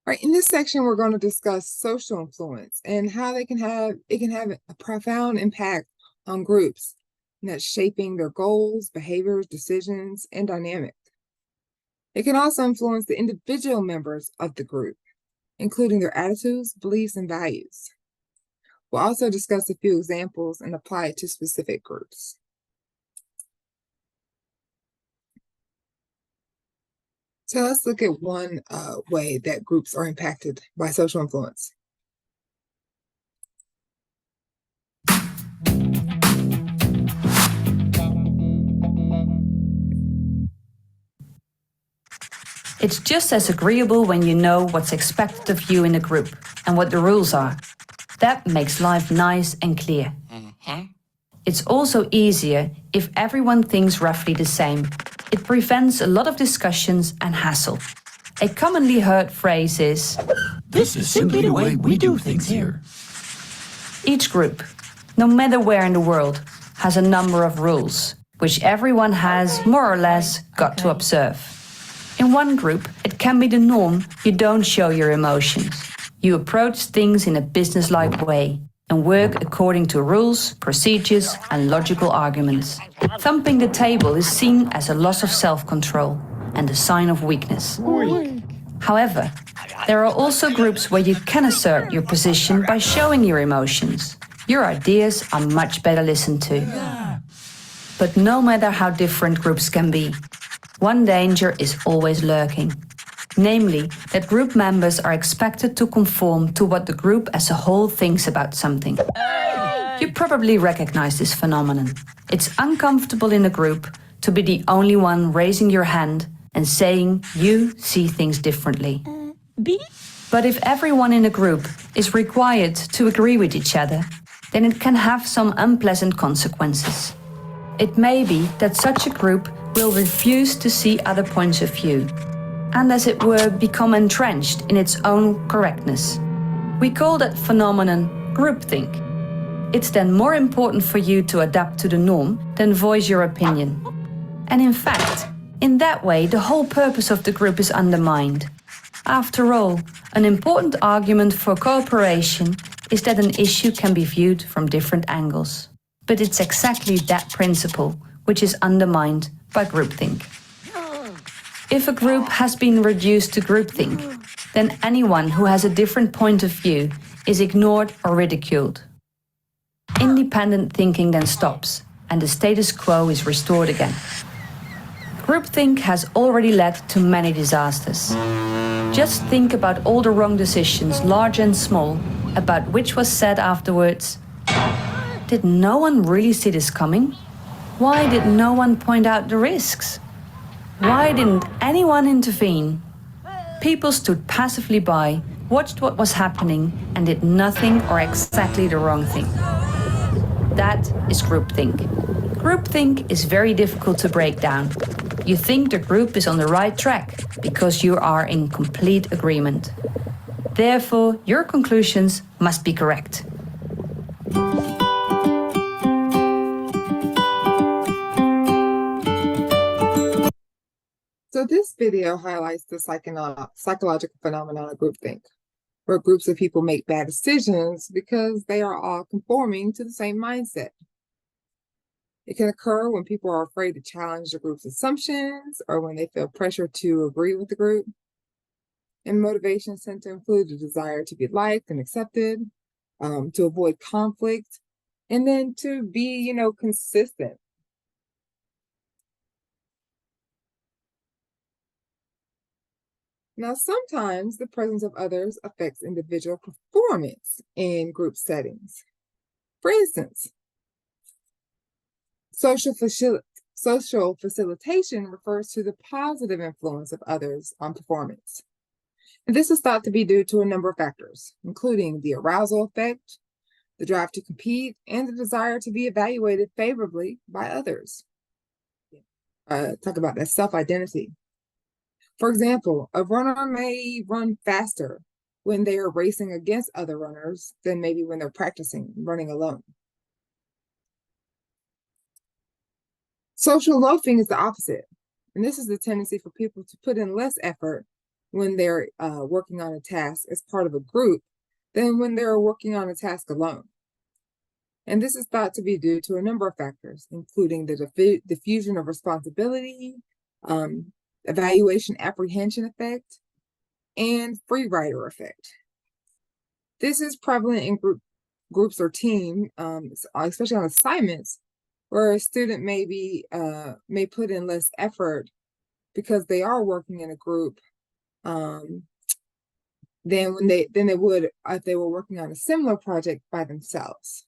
Right, in this section, we're going to discuss social influence and how it can have a profound impact on groups, and that's shaping their goals, behaviors, decisions, and dynamic. It can also influence the individual members of the group, including their attitudes, beliefs, and values. We'll also discuss a few examples and apply it to specific groups. So let's look at one way that groups are impacted by social influence. It's just as agreeable when you know what's expected of you in a group and what the rules are. That makes life nice and clear. It's also easier if everyone thinks roughly the same. It prevents a lot of discussions and hassle. A commonly heard phrase is, "This is simply the way we do things here." Each group, no matter where in the world, has a number of rules, which everyone has more or less got to observe. In one group, it can be the norm you don't show your emotions. You approach things in a businesslike way and work according to rules, procedures, and logical arguments. Thumping the table is seen as a loss of self-control and a sign of weakness. However, there are also groups where you can assert your position by showing your emotions. Your ideas are much better listened to. But no matter how different groups can be, one danger is always lurking. Namely, that group members are expected to conform to what the group as a whole thinks about something. You probably recognize this phenomenon. It's uncomfortable in a group to be the only one raising your hand and saying you see things differently. But if everyone in a group is required to agree with each other, then it can have some unpleasant consequences. It may be that such a group will refuse to see other points of view, and as it were become entrenched in its own correctness. We call that phenomenon groupthink. It's then more important for you to adapt to the norm than voice your opinion. And in fact, in that way the whole purpose of the group is undermined. After all, an important argument for cooperation is that an issue can be viewed from different angles. But it's exactly that principle which is undermined by groupthink. If a group has been reduced to groupthink, then anyone who has a different point of view is ignored or ridiculed. Independent thinking then stops, and the status quo is restored again. Groupthink has already led to many disasters. Just think about all the wrong decisions, large and small, about which was said afterwards, "Did no one really see this coming? Why did no one point out the risks? Why didn't anyone intervene?" People stood passively by, watched what was happening, and did nothing or exactly the wrong thing. That is groupthink. Groupthink is very difficult to break down. You think the group is on the right track because you are in complete agreement. Therefore, your conclusions must be correct. So this video highlights the psychological phenomenon of groupthink, where groups of people make bad decisions because they are all conforming to the same mindset. It can occur when people are afraid to challenge the group's assumptions or when they feel pressure to agree with the group. And motivations tend to include the desire to be liked and accepted, to avoid conflict, and then to be, consistent. Now, sometimes the presence of others affects individual performance in group settings. For instance, social facilitation refers to the positive influence of others on performance. And this is thought to be due to a number of factors, including the arousal effect, the drive to compete, and the desire to be evaluated favorably by others. Talk about that self-identity. For example, a runner may run faster when they are racing against other runners than maybe when they're practicing running alone. Social loafing is the opposite, and this is the tendency for people to put in less effort when they're working on a task as part of a group than when they're working on a task alone. And this is thought to be due to a number of factors, including the diffusion of responsibility, evaluation apprehension effect, and free rider effect. This is prevalent in groups or team, especially on assignments, where a student may put in less effort because they are working in a group than they would if they were working on a similar project by themselves.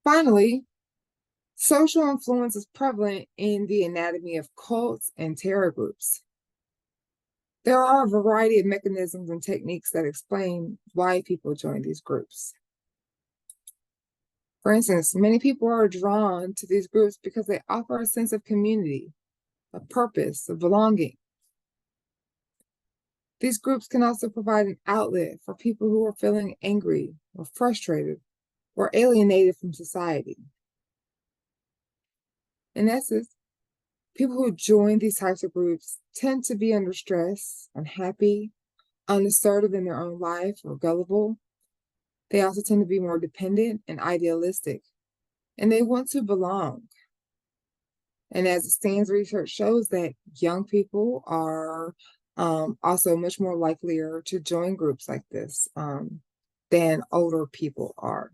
Finally, social influence is prevalent in the anatomy of cults and terror groups. There are a variety of mechanisms and techniques that explain why people join these groups. For instance, many people are drawn to these groups because they offer a sense of community, of purpose, of belonging. These groups can also provide an outlet for people who are feeling angry or frustrated or alienated from society. In essence, people who join these types of groups tend to be under stress, unhappy, unassertive in their own life, or gullible. They also tend to be more dependent and idealistic, and they want to belong. And as it stands, research shows that young people are also much more likelier to join groups like this than older people are.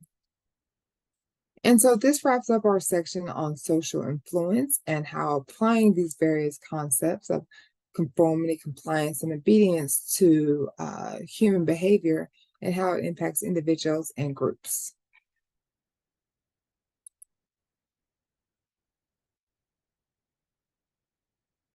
And so this wraps up our section on social influence and how applying these various concepts of conformity, compliance, and obedience to human behavior and how it impacts individuals and groups.